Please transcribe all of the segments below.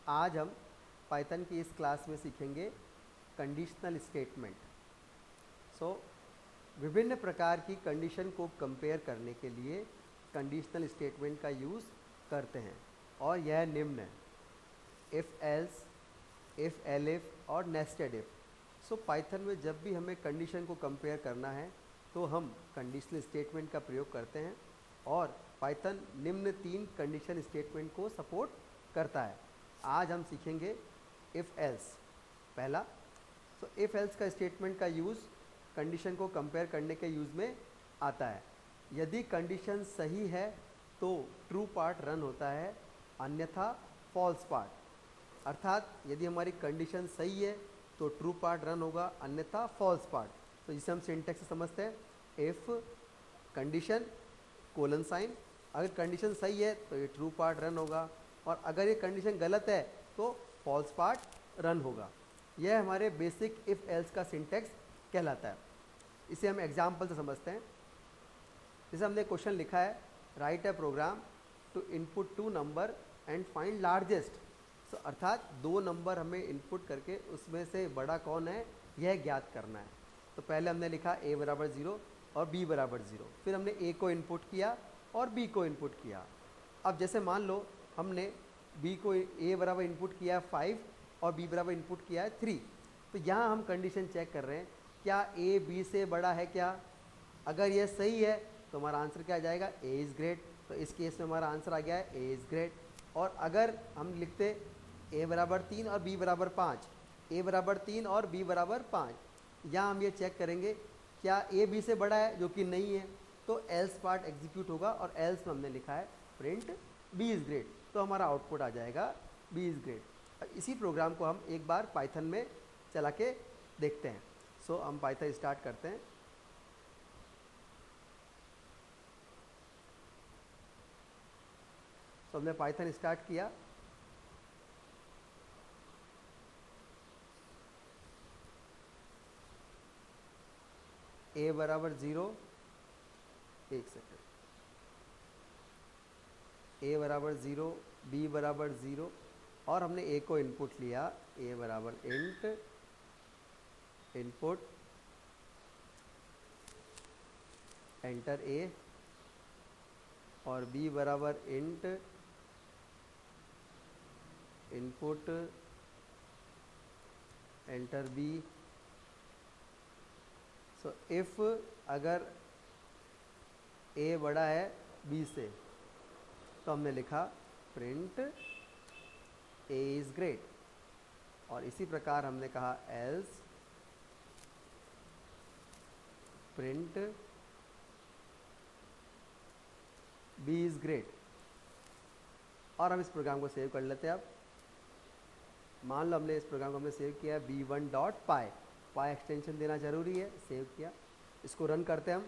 आज हम पाइथन की इस क्लास में सीखेंगे कंडीशनल स्टेटमेंट। विभिन्न प्रकार की कंडीशन को कंपेयर करने के लिए कंडीशनल स्टेटमेंट का यूज़ करते हैं और यह निम्न है: इफ़ एल्स, इफ़ एलिफ और नेस्टेड इफ़। पाइथन में जब भी हमें कंडीशन को कंपेयर करना है तो हम कंडीशनल स्टेटमेंट का प्रयोग करते हैं और पाइथन निम्न 3 कंडीशन स्टेटमेंट को सपोर्ट करता है। आज हम सीखेंगे इफ़ एल्स। पहला, इफ़ एल्स का स्टेटमेंट का यूज़ कंडीशन को कंपेयर करने के यूज़ में आता है। यदि कंडीशन सही है तो ट्रू पार्ट रन होता है, अन्यथा फॉल्स पार्ट। अर्थात यदि हमारी कंडीशन सही है तो ट्रू पार्ट रन होगा, अन्यथा फॉल्स पार्ट। तो जिसे हम सिंटैक्स से समझते हैं, इफ़ कंडीशन कोलन साइन, अगर कंडीशन सही है तो ये ट्रू पार्ट रन होगा और अगर ये कंडीशन गलत है तो फॉल्स पार्ट रन होगा। यह हमारे बेसिक इफ़ एल्स का सिंटैक्स कहलाता है। इसे हम एग्जाम्पल से समझते हैं। जैसे हमने क्वेश्चन लिखा है, write a program to input 2 number and find largest. अर्थात 2 नंबर हमें इनपुट करके उसमें से बड़ा कौन है यह ज्ञात करना है। तो पहले हमने लिखा a बराबर 0 और b बराबर 0, फिर हमने a को इनपुट किया और b को इनपुट किया। अब जैसे मान लो हमने b को a बराबर इनपुट किया 5 और b बराबर इनपुट किया है 3, तो यहाँ हम कंडीशन चेक कर रहे हैं क्या a b से बड़ा है क्या। अगर यह सही है तो हमारा आंसर क्या आ जाएगा, a इज़ ग्रेट। तो इस केस में हमारा आंसर आ गया है a इज़ ग्रेट। और अगर हम लिखते a बराबर 3 और b बराबर 5, a बराबर 3 और b बराबर 5, यहाँ हम ये चेक करेंगे क्या a b से बड़ा है, जो कि नहीं है, तो एल्स पार्ट एग्जीक्यूट होगा और एल्स में हमने लिखा है प्रिंट b इज़ ग्रेट। तो हमारा आउटपुट आ जाएगा b इज़ ग्रेट। इसी प्रोग्राम को हम एक बार पाइथन में चला के देखते हैं। हम पाइथन स्टार्ट करते हैं। हमने पाइथन स्टार्ट किया। a बराबर 0, एक सेकेंड, a बराबर 0, b बराबर 0 और हमने a को इनपुट लिया, a बराबर इंट इनपुट एंटर a और b बराबर int input enter b। If अगर a बड़ा है b से तो हमने लिखा प्रिंट a इज़ ग्रेट। और इसी प्रकार हमने कहा else print b is great. और हम इस प्रोग्राम को सेव कर लेते हैं। अब मान लो हमने इस प्रोग्राम को हमने सेव किया है b1.py, पाई एक्सटेंशन देना जरूरी है। सेव किया, इसको रन करते हैं हम।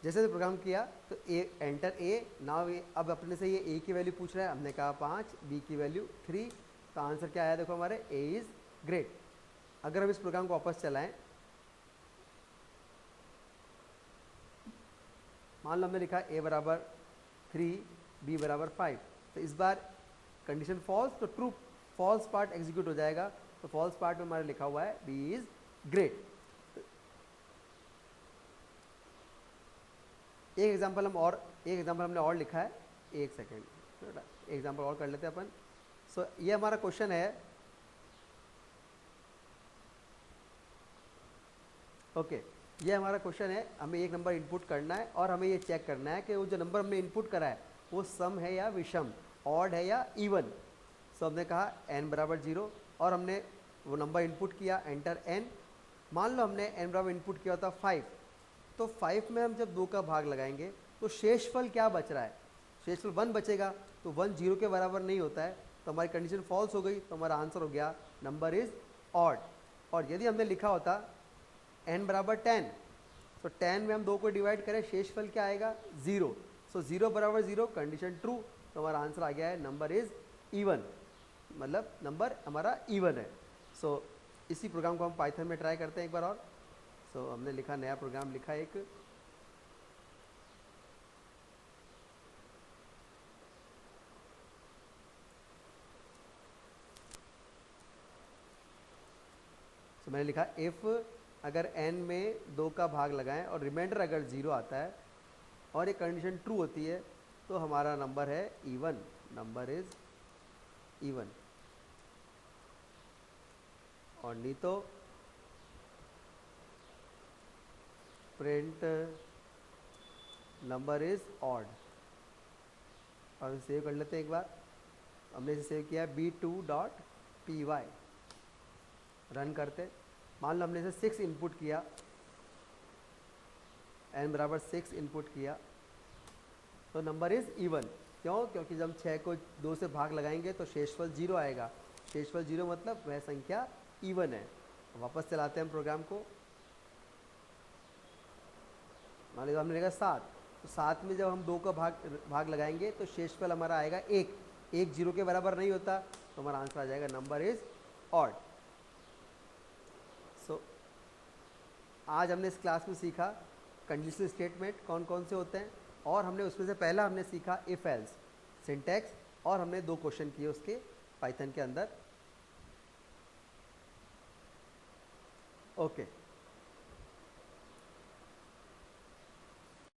जैसे प्रोग्राम किया तो एंटर ए, नाउ अब अपने से ये a की वैल्यू पूछ रहा है, हमने कहा 5, b की वैल्यू 3, तो आंसर क्या आया देखो हमारे a इज़ ग्रेट। अगर हम इस प्रोग्राम को वापस चलाएं, मान लो हमने लिखा a बराबर 3, b बराबर 5, तो इस बार कंडीशन फॉल्स, तो ट्रू फॉल्स पार्ट एग्जीक्यूट हो जाएगा। तो फॉल्स पार्ट में हमारा लिखा हुआ है b इज़ ग्रेट। एक एग्जांपल हमने और लिखा है, एक सेकेंड एग्जांपल और कर लेते हैं अपन। ये हमारा क्वेश्चन है, ओके, ये हमारा क्वेश्चन है, हमें एक नंबर इनपुट करना है और हमें ये चेक करना है कि वो जो नंबर हमने इनपुट करा है वो सम है या विषम, ऑड है या इवन। हमने कहा n बराबर 0 और हमने वो नंबर इनपुट किया, एंटर n। मान लो हमने n बराबर इनपुट किया था 5, तो 5 में हम जब 2 का भाग लगाएंगे तो शेषफल क्या बच रहा है, शेषफल 1 बचेगा। तो 1 0 के बराबर नहीं होता है, तो हमारी कंडीशन फॉल्स हो गई, तो हमारा आंसर हो गया नंबर इज़ ऑड। और यदि हमने लिखा होता n बराबर 10, तो 10 में हम 2 को डिवाइड करें, शेषफल क्या आएगा 0। 0 बराबर 0, कंडीशन ट्रू, तो हमारा आंसर आ गया है नंबर इज़ इवन, मतलब नंबर हमारा इवन है। इसी प्रोग्राम को हम पाइथन में ट्राई करते हैं एक बार और। हमने लिखा, नया प्रोग्राम लिखा एक, तो मैंने लिखा इफ़ अगर n में 2 का भाग लगाएं और रिमाइंडर अगर 0 आता है और ये कंडीशन ट्रू होती है तो हमारा नंबर है इवन, नंबर इज इवन। और नहीं तो प्रिंट नंबर इज ऑड। और सेव कर लेते हैं एक बार। हमने इसे सेव किया है b2.py। रन करते, मान लो हमने इसे 6 इनपुट किया, n बराबर 6 इनपुट किया तो नंबर इज इवन। क्यों? क्योंकि जब हम 6 को 2 से भाग लगाएंगे तो शेषफल 0 आएगा। शेषफल 0 मतलब वह संख्या इवन है। वापस चलाते हैं हम प्रोग्राम को। मान लीजिए हमने लिखा 7, तो 7 में जब हम 2 का भाग लगाएंगे तो शेषफल हमारा आएगा 1। 1 0 के बराबर नहीं होता तो हमारा आंसर आ जाएगा नंबर इज ऑड। सो आज हमने इस क्लास में सीखा कंडीशनल स्टेटमेंट कौन कौन से होते हैं, और हमने उसमें से पहला हमने सीखा इफ एल्स सिंटैक्स, और हमने 2 क्वेश्चन किए उसके पाइथन के अंदर। ओके।